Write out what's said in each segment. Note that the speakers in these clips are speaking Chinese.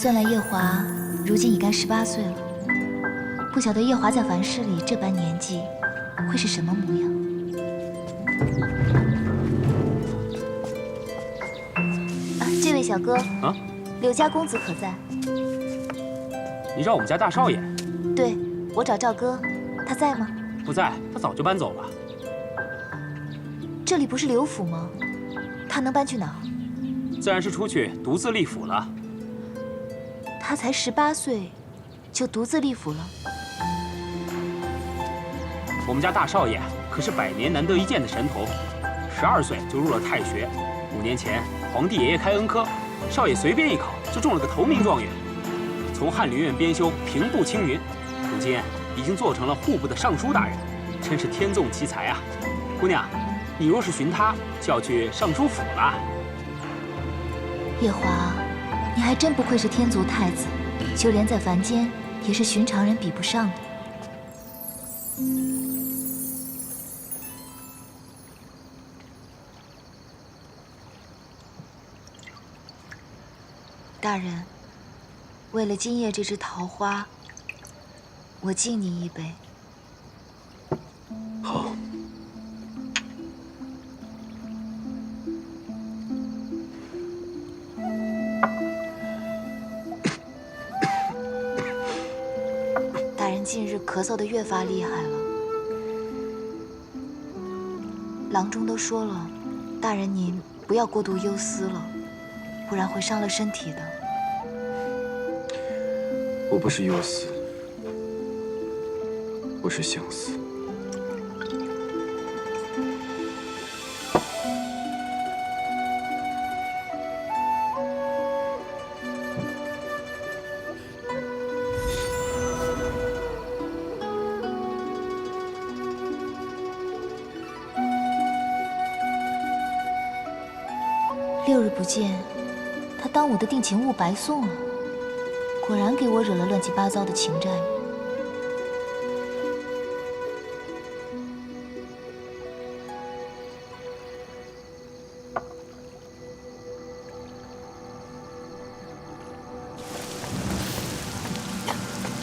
算来夜华如今已该18岁了，不晓得夜华在凡世里这般年纪会是什么模样。这位小哥，柳家公子可在？你找我们家大少爷？对，我找赵哥，他在吗？不在，他早就搬走了。这里不是刘府吗？他能搬去哪儿？自然是出去独自立府了。他才18岁，就独自立府了？我们家大少爷可是100年难得一见的神童，12岁就入了太学。5年前，皇帝爷爷开恩科，少爷随便一考就中了个头名状元。从翰林院编修平步青云，如今已经做成了户部的尚书大人，真是天纵奇才啊！姑娘，你若是寻他，就要去尚书府了。夜华，你还真不愧是天族太子，就连在凡间也是寻常人比不上的。大人，为了今夜这枝桃花，我敬你一杯。好。大人近日咳嗽得越发厉害了，郎中都说了，大人您不要过度忧思了，不然会伤了身体的。我不是忧思，我是相思。6日不见，他当我的定情物白送了，果然给我惹了乱七八糟的情债。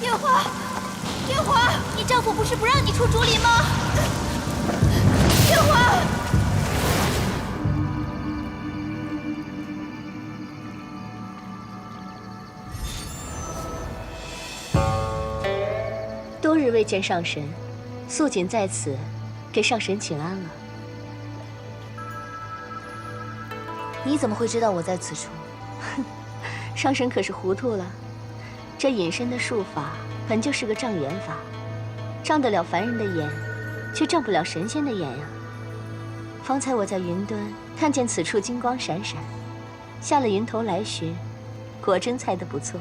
夜华，夜华，你丈夫不是不让你出竹林吗？夜华。多日未见上神，素锦在此给上神请安了。你怎么会知道我在此处？上神可是糊涂了，这隐身的术法本就是个障眼法，障得了凡人的眼，却障不了神仙的眼呀。方才我在云端看见此处金光闪闪，下了云头来寻，果真猜得不错。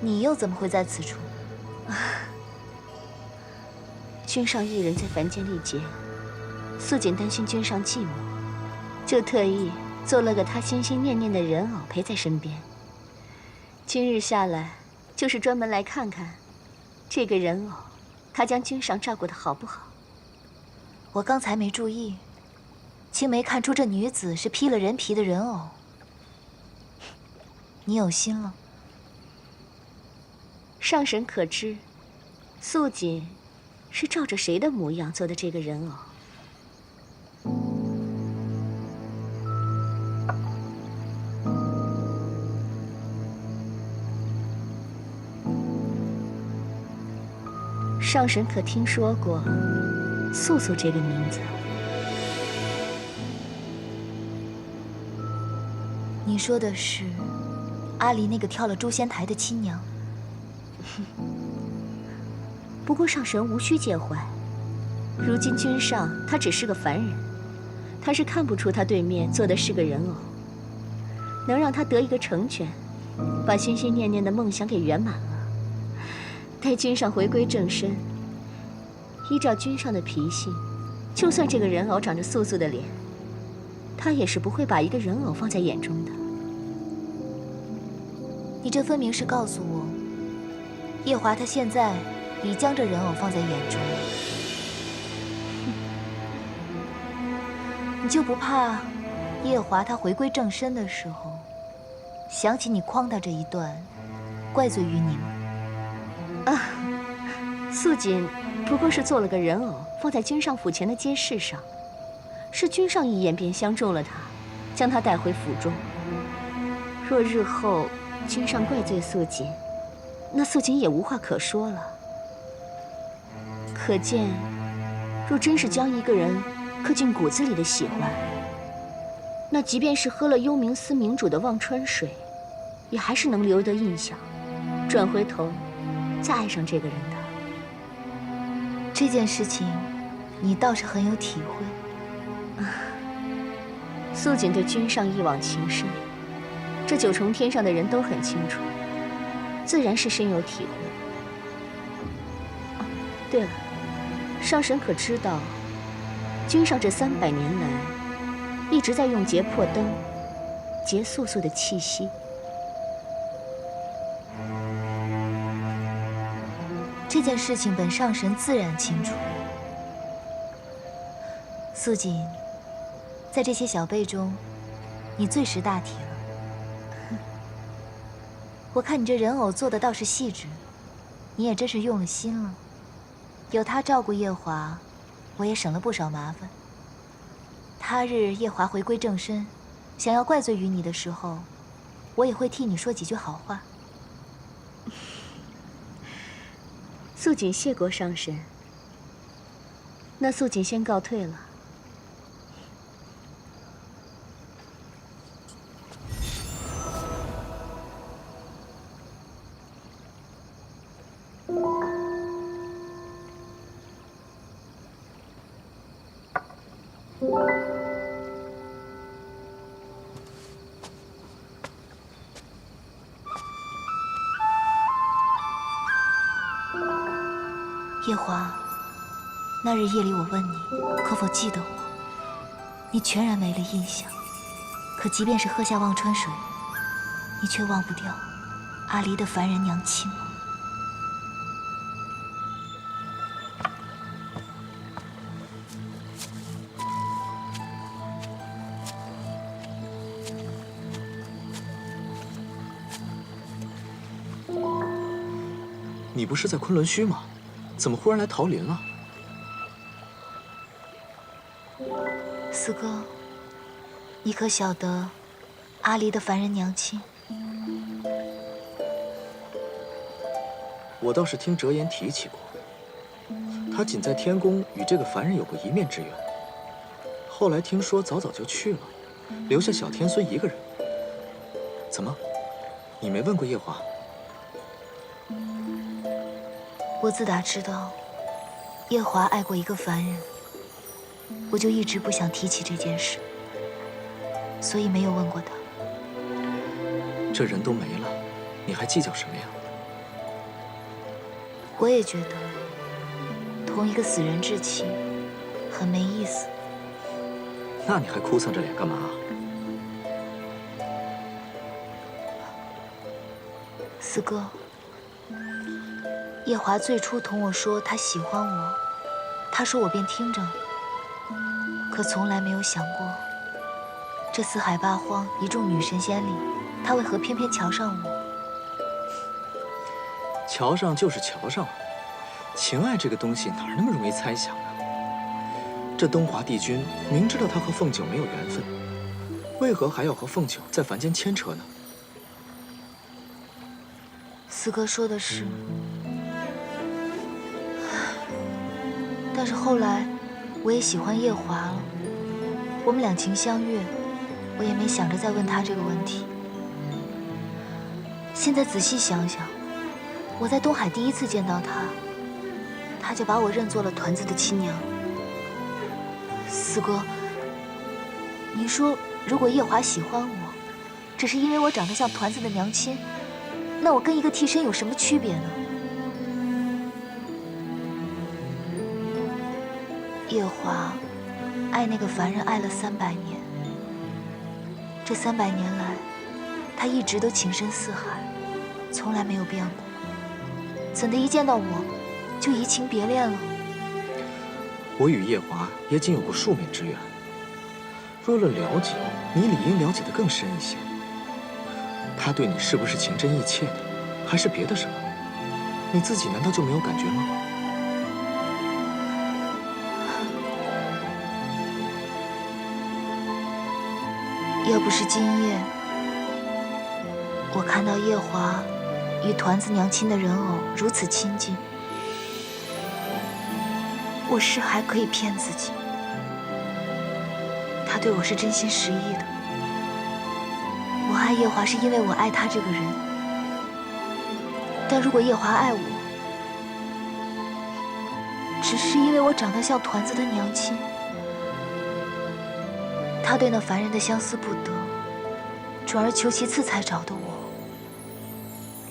你又怎么会在此处？君上一人在凡间历劫，素锦担心君上寂寞，就特意做了个他心心念念的人偶陪在身边。今日下来，就是专门来看看这个人偶，他将君上照顾得好不好？我刚才没注意，竟没看出这女子是披了人皮的人偶。你有心了。上神可知，素锦是照着谁的模样做的这个人偶？上神可听说过素素这个名字？你说的是阿离那个跳了诛仙台的亲娘？不过上神无需介怀，如今君上他只是个凡人，他是看不出他对面坐的是个人偶，能让他得一个成全，把心心念念的梦想给圆满了。待君上回归正身，依照君上的脾性，就算这个人偶长着素素的脸，他也是不会把一个人偶放在眼中的。你这分明是告诉我，夜华他现在已将这人偶放在眼中了。你就不怕夜华他回归正身的时候，想起你诓他这一段，怪罪于你吗？素锦不过是做了个人偶，放在君上府前的街市上，是君上一眼便相中了他，将他带回府中。若日后君上怪罪素锦，那素锦也无话可说了。可见，若真是将一个人刻进骨子里的喜欢，那即便是喝了幽冥司明主的忘川水，也还是能留得印象，转回头再爱上这个人的。这件事情，你倒是很有体会。素锦对君上一往情深，这九重天上的人都很清楚，自然是深有体会。对了，上神可知道，君上这300年来，一直在用劫破灯，劫素素的气息。这件事情本上神自然清楚。素锦，在这些小辈中，你最识大体了。我看你这人偶做的倒是细致，你也真是用了心了。有他照顾夜华，我也省了不少麻烦。他日夜华回归正身，想要怪罪于你的时候，我也会替你说几句好话。素锦谢过上神，那素锦先告退了。夜华，那日夜里我问你可否记得我，你全然没了印象。可即便是喝下忘川水，你却忘不掉阿离的凡人娘亲吗？你不是在昆仑虚吗？怎么忽然来桃林了？四哥，你可晓得阿离的凡人娘亲？我倒是听折颜提起过，他仅在天宫与这个凡人有过一面之缘，后来听说早就去了，留下小天孙一个人。怎么，你没问过夜华？我自打知道夜华爱过一个凡人，我就一直不想提起这件事，所以没有问过他。这人都没了，你还计较什么呀？我也觉得同一个死人置气很没意思。那你还哭丧着脸干嘛？四哥，夜华最初同我说他喜欢我，他说我便听着，可从来没有想过，这四海八荒一众女神仙里，他为何偏偏瞧上我？瞧上就是瞧上了，情爱这个东西哪那么容易猜想啊？这东华帝君明知道他和凤九没有缘分，为何还要和凤九在凡间牵扯呢？四哥说的是，但是后来我也喜欢夜华了，我们两情相悦，我也没想着再问他这个问题。现在仔细想想，我在东海第一次见到他，他就把我认作了团子的亲娘。四哥，你说如果夜华喜欢我，只是因为我长得像团子的娘亲，那我跟一个替身有什么区别呢？夜华爱那个凡人爱了300年，这300年来，他一直都情深似海，从来没有变过。怎的一见到我，就移情别恋了？我与夜华也仅有过数面之缘，若论了解，你理应了解得更深一些。他对你是不是情真意切的，还是别的什么？你自己难道就没有感觉吗？要不是今夜我看到夜华与团子娘亲的人偶如此亲近，我是还可以骗自己，他对我是真心实意的。我爱夜华是因为我爱他这个人，但如果夜华爱我，只是因为我长得像团子的娘亲，他对那凡人的相思不得，转而求其次才找的我，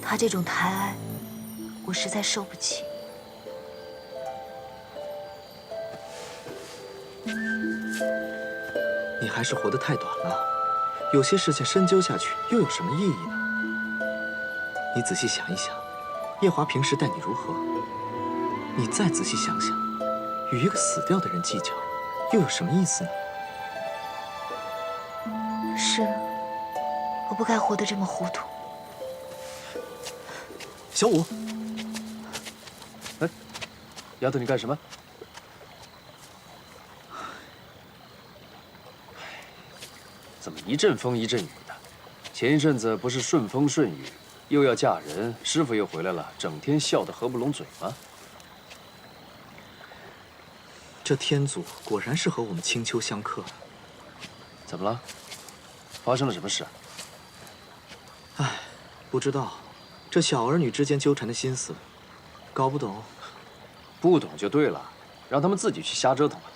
他这种抬爱，我实在受不起。你还是活得太短了，有些事情深究下去又有什么意义呢？你仔细想一想，夜华平时待你如何？你再仔细想想，与一个死掉的人计较，又有什么意思呢？是，我不该活得这么糊涂。小五，哎，丫头，你干什么？怎么一阵风一阵雨的？前一阵子不是顺风顺雨，又要嫁人，师傅又回来了，整天笑得合不拢嘴吗？这天祖果然是和我们青丘相克。怎么了？发生了什么事啊？唉，不知道，这小儿女之间纠缠的心思，搞不懂。不懂就对了，让他们自己去瞎折腾吧。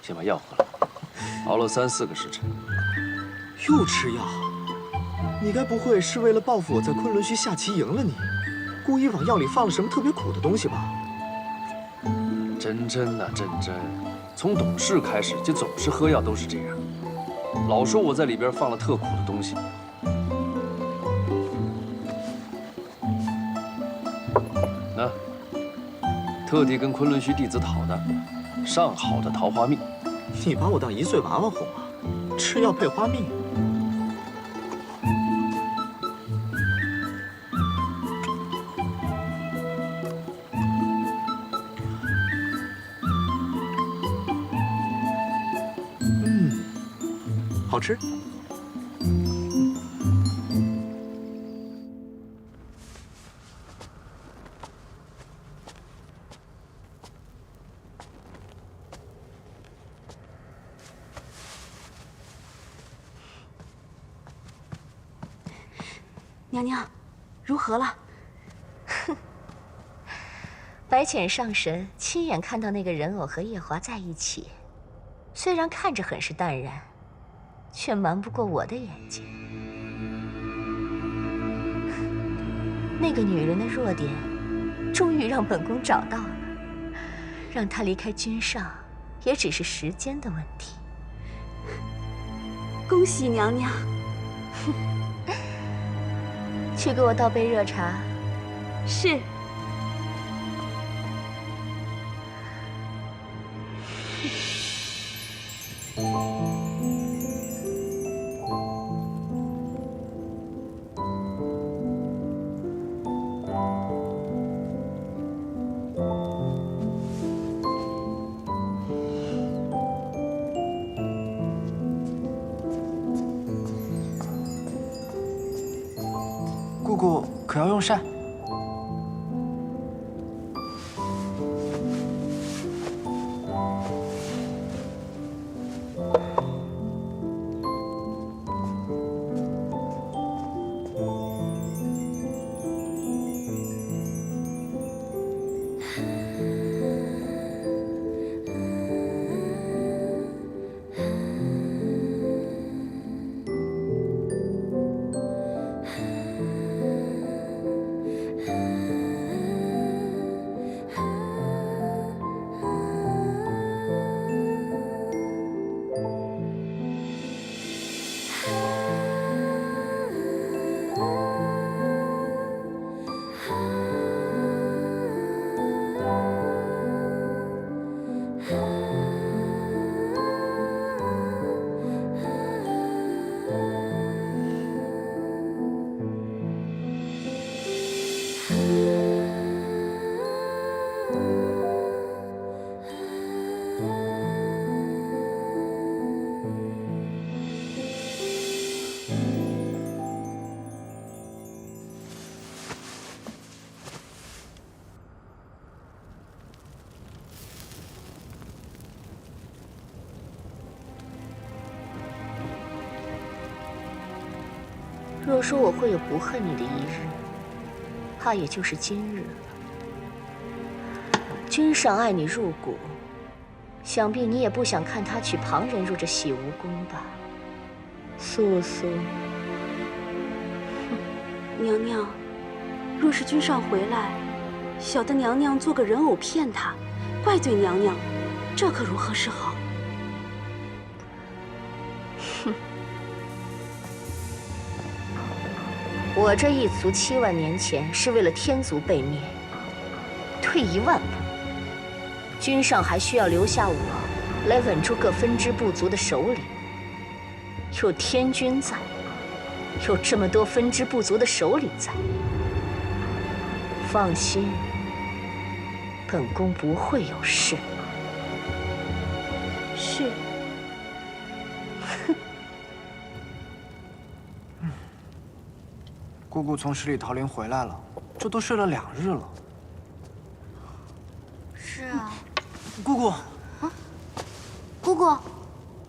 先把药喝了，熬了3、4个时辰。又吃药？你该不会是为了报复我在昆仑虚下棋赢了你，故意往药里放了什么特别苦的东西吧？真真呐，真真，从懂事开始就总是喝药都是这样，老说我在里边放了特苦的东西。那特地跟昆仑虚弟子讨的上好的桃花蜜。你把我当1岁娃娃哄啊？吃药配花蜜？好吃。娘娘，如何了？白浅上神亲眼看到那个人偶和夜华在一起，虽然看着很是淡然，却瞒不过我的眼睛。那个女人的弱点，终于让本宫找到了，让她离开君上，也只是时间的问题。恭喜娘娘！去给我倒杯热茶。是。姑姑可要用膳？若说我会有不恨你的一日，怕也就是今日了。君上爱你入骨，想必你也不想看他娶旁人入这洗无宫吧？素素，娘娘，若是君上回来，小的娘娘做个人偶骗他，怪罪娘娘，这可如何是好？哼！我这一族7万年前是为了天族被灭，退1万步，君上还需要留下我来稳住各分支部族的首领。有天君在，有这么多分支部族的首领在，放心，本宫不会有事。是。姑姑从十里桃林回来了，这都睡了2日了。是啊，姑姑，姑姑，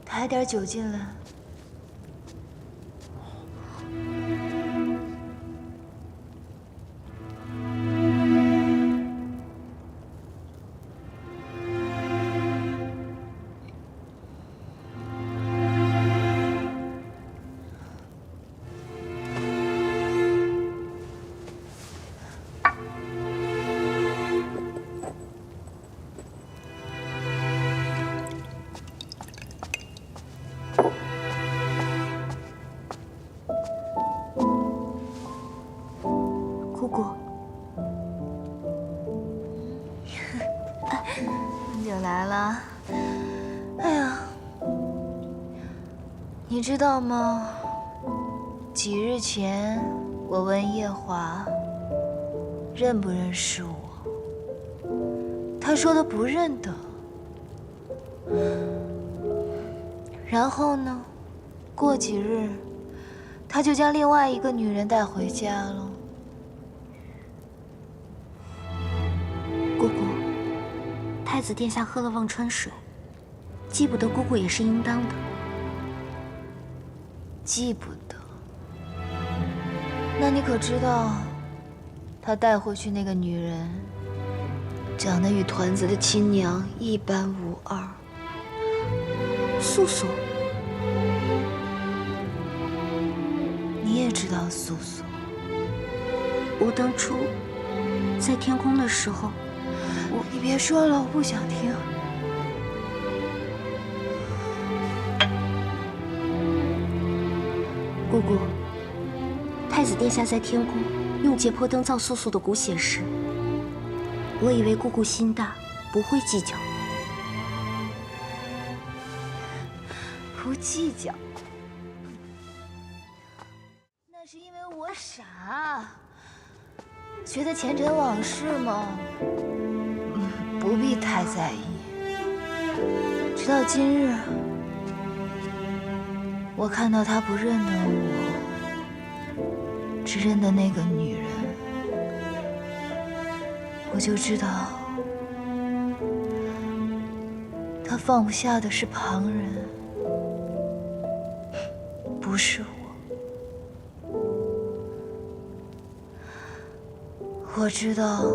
抬点酒进来。姑姑，你就来了。哎呀，你知道吗？几日前我问夜华认不认识我，他说他不认得。然后呢，过几日他就将另外一个女人带回家了。姑姑，太子殿下喝了忘川水，记不得姑姑也是应当的。记不得？那你可知道，他带回去那个女人，长得与团子的亲娘一般无二。素素，你也知道素素？我当初在天宫的时候，你别说了，我不想听。姑姑，太子殿下在天宫用解剖灯造素素的骨血时，我以为姑姑心大，不会计较。不计较，那是因为我傻，觉得前尘往事嘛，不必太在意。直到今日，我看到他不认得我，只认得那个女人，我就知道他放不下的是旁人。不是我，我知道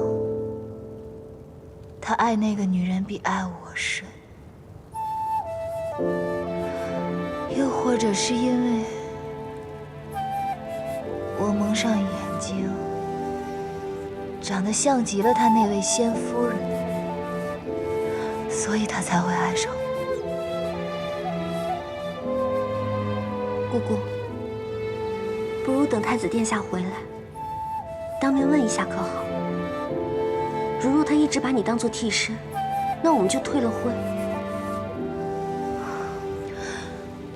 他爱那个女人比爱我深，又或者是因为我蒙上眼睛，长得像极了他那位先夫人，所以他才会爱上我。姑姑，不如等太子殿下回来，当面问一下可好？如若他一直把你当做替身，那我们就退了婚。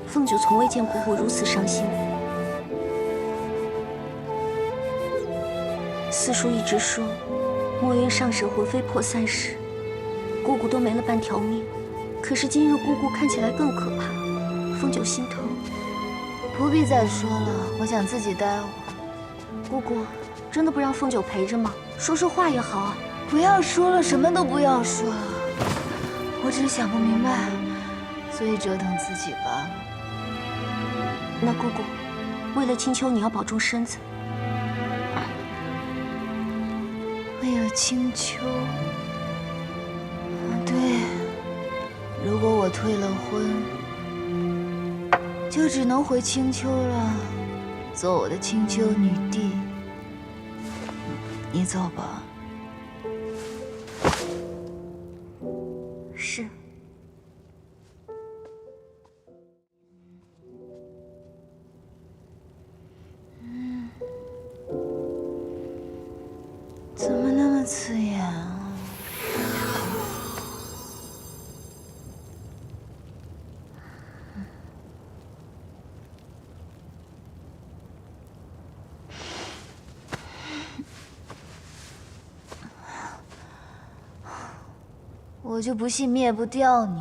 凤九从未见姑姑如此伤心过。四叔一直说，墨渊上神魂飞魄散时，姑姑都没了半条命。可是今日姑姑看起来更可怕，凤九心疼。不必再说了，我想自己待会儿。姑姑，真的不让凤九陪着吗？说说话也好啊。不要说了，什么都不要说。我只是想不明白，所以折腾自己罢了。那姑姑，为了青丘，你要保重身子。为了青丘，对，如果我退了婚，就只能回青丘了，做我的青丘女帝。你走吧。是。怎么那么刺眼啊？我就不信灭不掉你。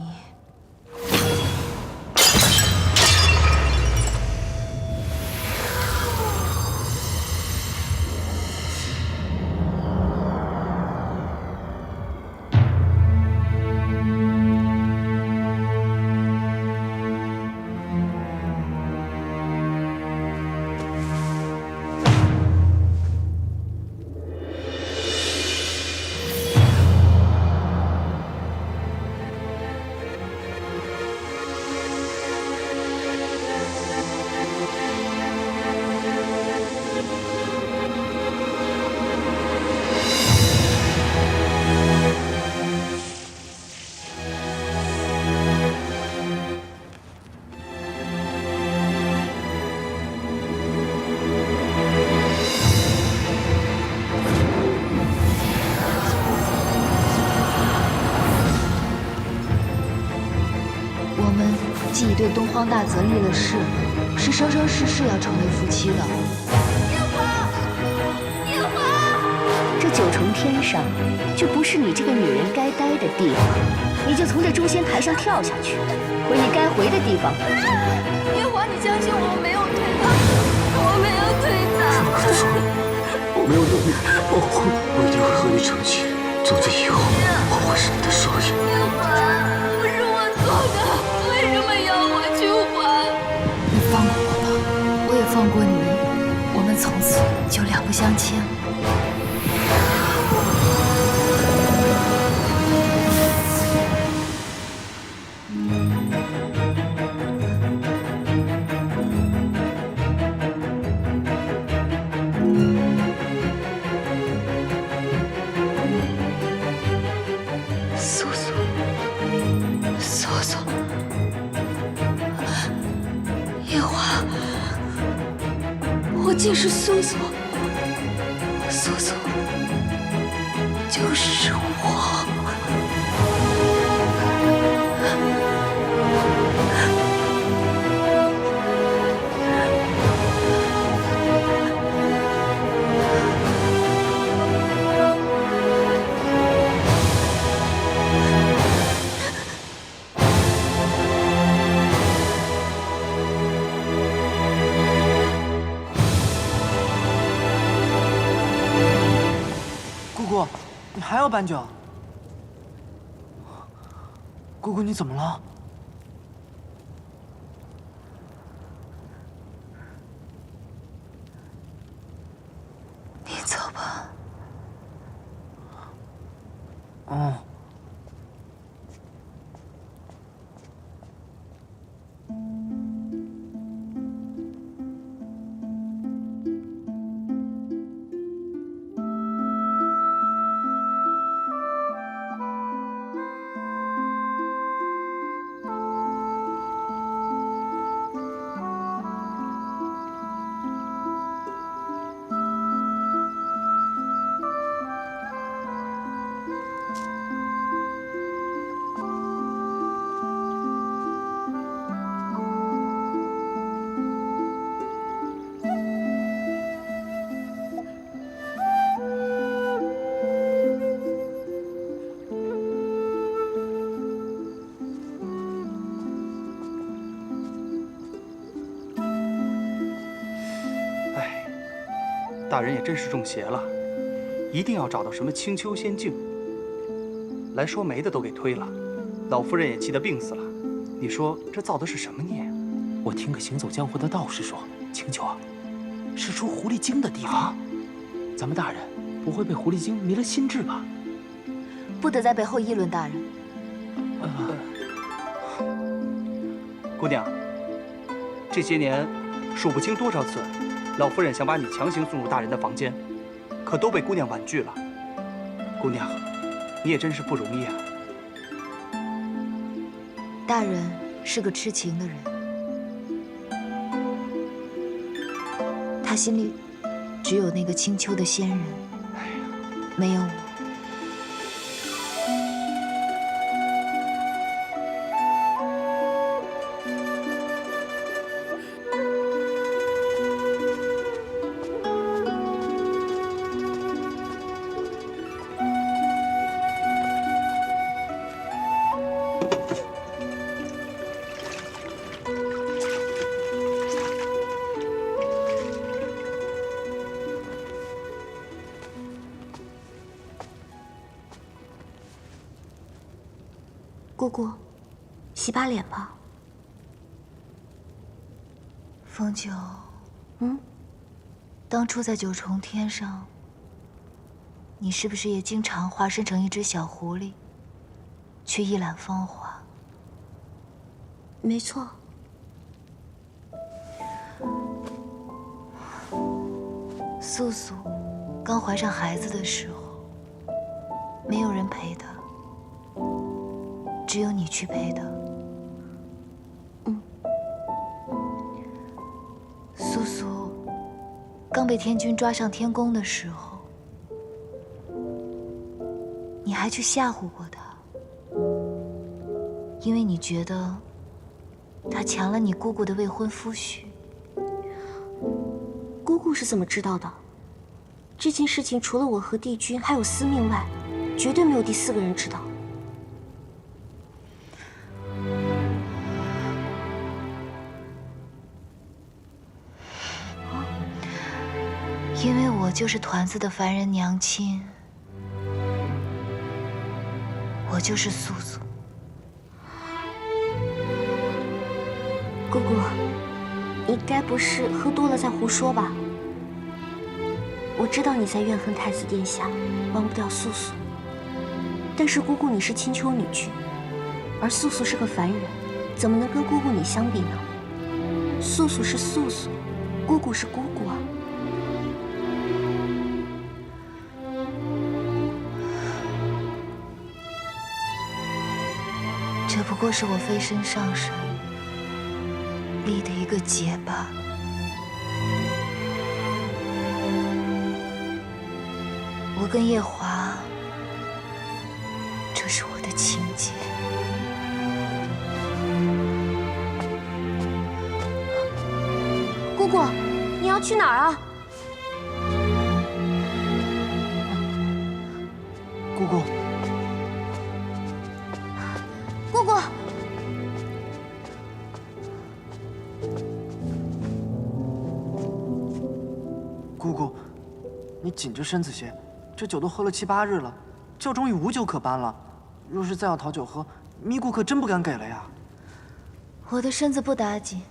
既已对东荒大泽立了誓，是生生世世要成为夫妻的。夜华，夜华，这九重天上就不是你这个女人该待的地方，你就从这诛仙台上跳下去，回你该回的地方。夜华，你相信我没有推他，我没有推他。我没有能力保护你，我一定会和你成亲。从今以后，我会是你的少爷。夜华，不是我做的，为什么要我去还？你放过我吧，我也放过你，我们从此就两不相欠。我竟是苏苏，苏苏就是我。姑姑，你还要搬酒？姑姑，你怎么了？你走吧。哦。大人也真是中邪了，一定要找到什么青丘仙境。来说媒的都给推了，老夫人也气得病死了。你说这造的是什么孽？我听个行走江湖的道士说，青丘啊，是出狐狸精的地方。咱们大人不会被狐狸精迷了心智吧？不得在背后议论大人。姑娘，这些年数不清多少次，老夫人想把你强行送入大人的房间，可都被姑娘婉拒了。姑娘，你也真是不容易啊。大人是个痴情的人，他心里只有那个青丘的仙人，没有我。姑姑，洗把脸吧。风九，嗯，当初在九重天上，你是不是也经常化身成一只小狐狸，去一览芳华？没错。素素刚怀上孩子的时候，没有人陪她。只有你去陪他。素素刚被天君抓上天宫的时候，你还去吓唬过他，因为你觉得他抢了你姑姑的未婚夫婿。姑姑是怎么知道的？这件事情除了我和帝君还有司命外，绝对没有第四个人知道。因为我就是团子的凡人娘亲，我就是素素。姑姑，你该不是喝多了在胡说吧？我知道你在怨恨太子殿下，忘不掉素素。但是姑姑你是青丘女婿，而素素是个凡人，怎么能跟姑姑你相比呢？素素是素素，姑姑是姑姑啊。这不过是我飞身上神立的一个结罢了。我跟夜华，这是我的情结。姑姑，你要去哪儿啊？姑姑。姑姑，姑姑，你紧着身子些，这酒都喝了7、8日了，教中已无酒可搬了。若是再要讨酒喝，咪姑可真不敢给了呀。我的身子不打紧。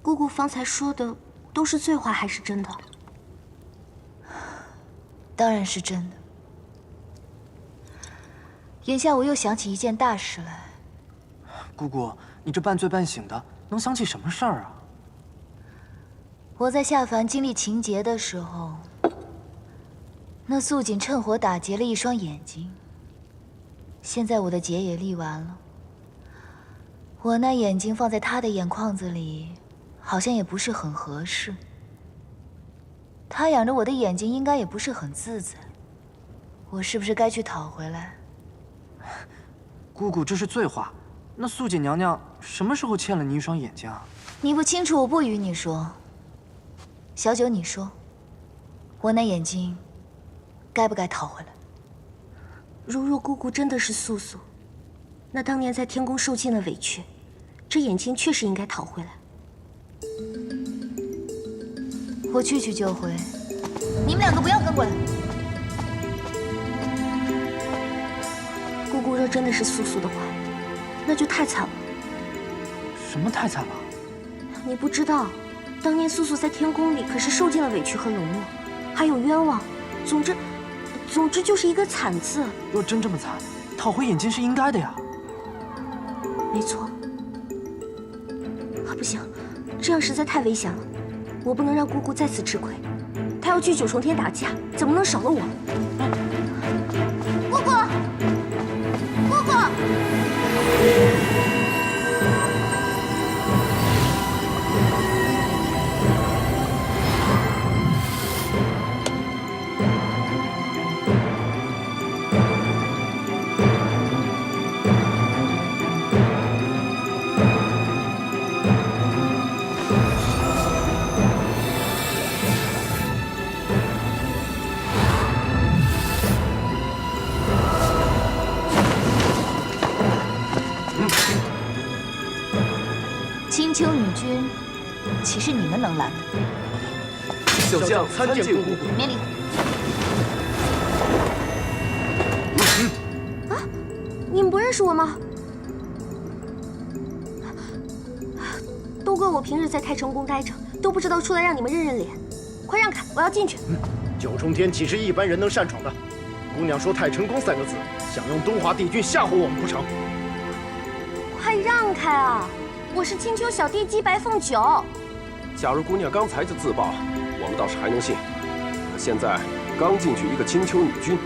姑姑方才说的都是醉话还是真的？当然是真的。眼下我又想起一件大事来。姑姑，你这半醉半醒的，能想起什么事儿啊？我在下凡经历情劫的时候，那素锦趁火打劫了一双眼睛。现在我的劫也立完了，我那眼睛放在他的眼眶子里，好像也不是很合适。他养着我的眼睛，应该也不是很自在。我是不是该去讨回来？姑姑，这是醉话。那素锦娘娘什么时候欠了你一双眼睛啊？你不清楚，我不与你说。小九，你说，我那眼睛该不该讨回来？如若姑姑真的是素素，那当年在天宫受尽了委屈，这眼睛确实应该讨回来。我去就回，你们两个不要跟过来。姑姑若真的是素素的话，那就太惨了。什么太惨了？你不知道，当年素素在天宫里可是受尽了委屈和冷落，还有冤枉。总之就是一个惨字。若真这么惨，讨回眼睛是应该的呀。没错。啊，不行，这样实在太危险了，我不能让姑姑再次吃亏。她要去九重天打架，怎么能少了我？姑姑，姑姑。青丘女君，岂是你们能拦的？小将参见姑姑。免礼。啊，你们不认识我吗？都怪我平日在太成宫待着，都不知道出来让你们认认脸。快让开，我要进去。九重天岂是一般人能擅闯的？姑娘说太成宫3个字，想用东华帝君吓唬我们不成？快让开啊！我是青丘小帝姬白凤九。假如姑娘刚才就自爆，我们倒是还能信。可现在刚进去一个青丘女君，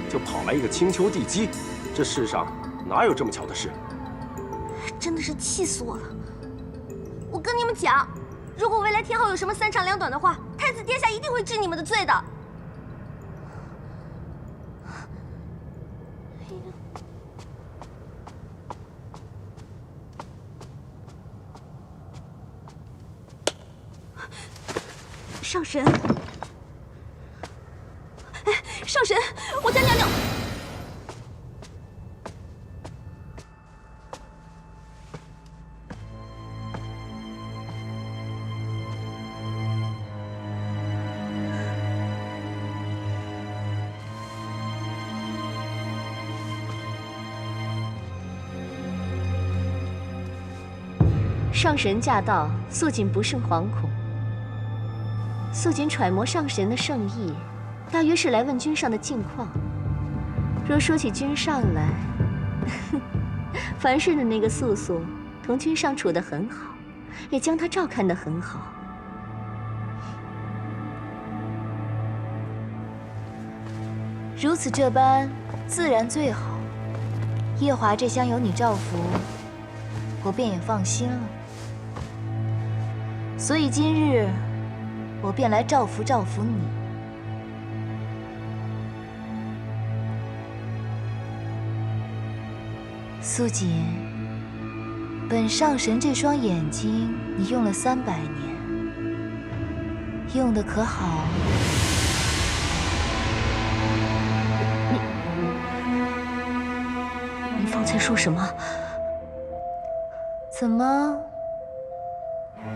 就跑来一个青丘帝姬，这世上哪有这么巧的事？真的是气死我了！我跟你们讲，如果未来天后有什么3长2短的话，太子殿下一定会治你们的罪的。上神，哎，上神，我家娘娘。上神驾到，素锦不胜惶恐。素锦揣摩上神的圣意，大约是来问君上的近况。若说起君上来，凡事的那个素素同君上处得很好，也将他照看得很好。如此这般，自然最好。夜华这厢有你照拂，我便也放心了。所以今日，我便来照拂照拂你。素锦，本上神这双眼睛，你用了300年，用的可好？你方才说什么？怎么？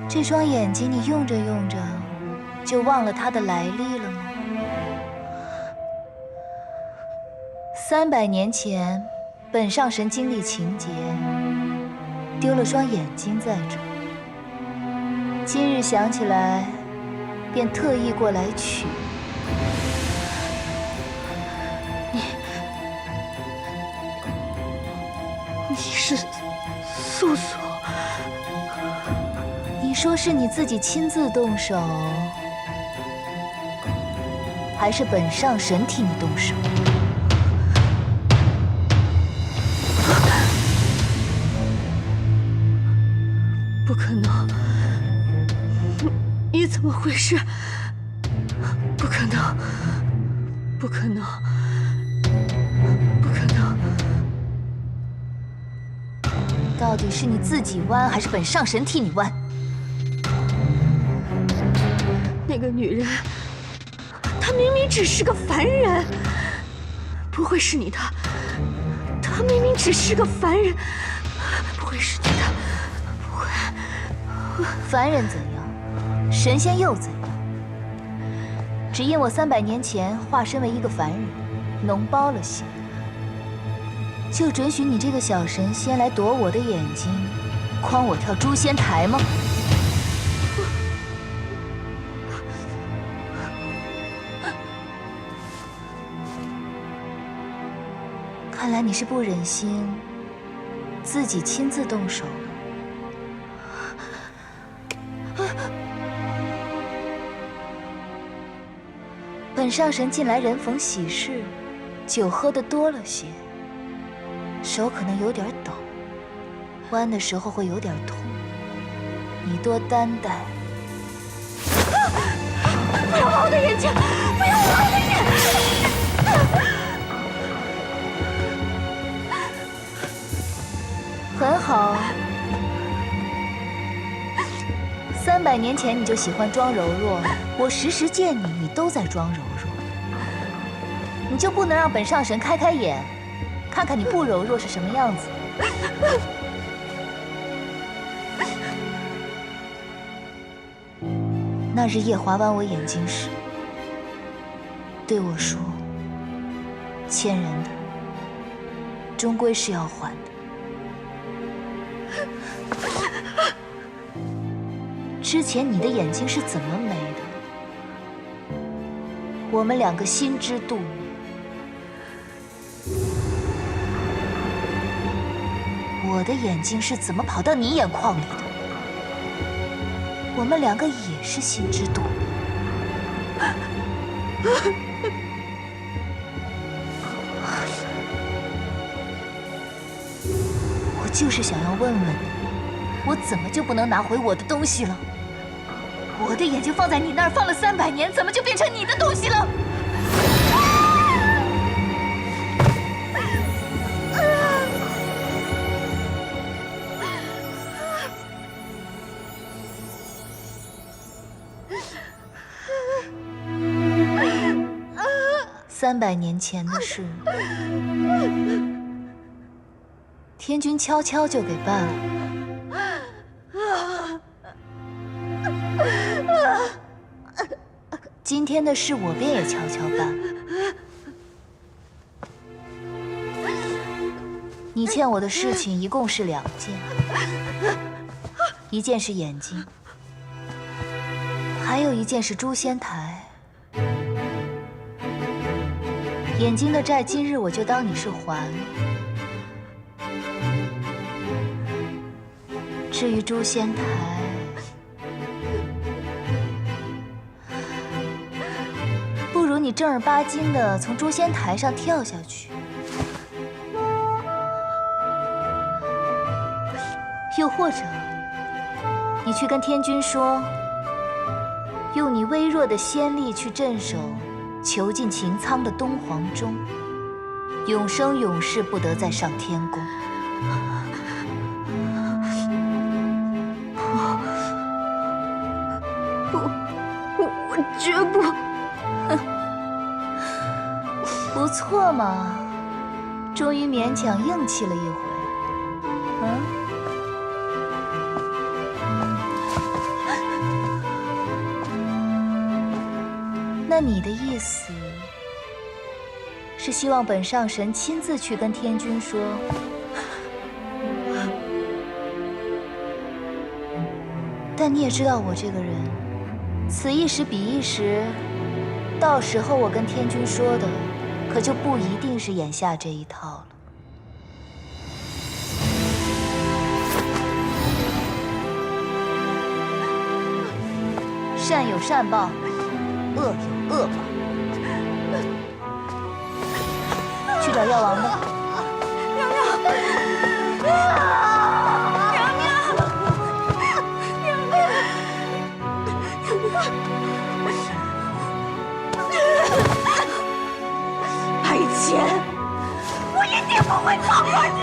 这双眼睛你用着用着，就忘了它的来历了吗？300年前，本上神经历情劫，丢了双眼睛在这。今日想起来，便特意过来取。你是素素？你说是你自己亲自动手，还是本上神替你动手？不可能！你怎么回事？不可能！不可能！不可能！到底是你自己弯，还是本上神替你弯？那个女人，她明明只是个凡人，不会是你的。她明明只是个凡人，不会是你的，不会。凡人怎样，神仙又怎样？只因我300年前化身为一个凡人，脓包了些，就准许你这个小神仙来夺我的眼睛，诓我跳诛仙台吗？看来你是不忍心自己亲自动手了。本上神近来人逢喜事，酒喝得多了些，手可能有点抖，弯的时候会有点痛，你多担待。不要挖我的眼睛！不要挖我的眼！很好。300年前你就喜欢装柔弱，我时时见你，你都在装柔弱。你就不能让本上神开开眼，看看你不柔弱是什么样子？那日夜华剜我眼睛时，对我说：“欠人的，终归是要还的。”之前你的眼睛是怎么没的？我们2个心知肚明。我的眼睛是怎么跑到你眼眶里的？我们2个也是心知肚明。我就是想要问问你，我怎么就不能拿回我的东西了？我的眼睛放在你那儿放了300年，怎么就变成你的东西了？300年前的事，天君悄悄就给办了。今天的事我便也悄悄办了。你欠我的事情一共是2件，一件是眼睛，还有一件是诛仙台。眼睛的债，今日我就当你是还了。至于诛仙台，不如你正儿八经的从诛仙台上跳下去，又或者你去跟天君说，用你微弱的仙力去镇守囚禁擎苍的东皇钟，永生永世不得再上天宫。我绝不。不错嘛，终于勉强硬气了一回。那你的意思是希望本上神亲自去跟天君说？但你也知道我这个人，此一时彼一时，到时候我跟天君说的，可就不一定是眼下这一套了。善有善报，恶有恶报。去找药王吧。娘娘，白钱，我一定不会放过你。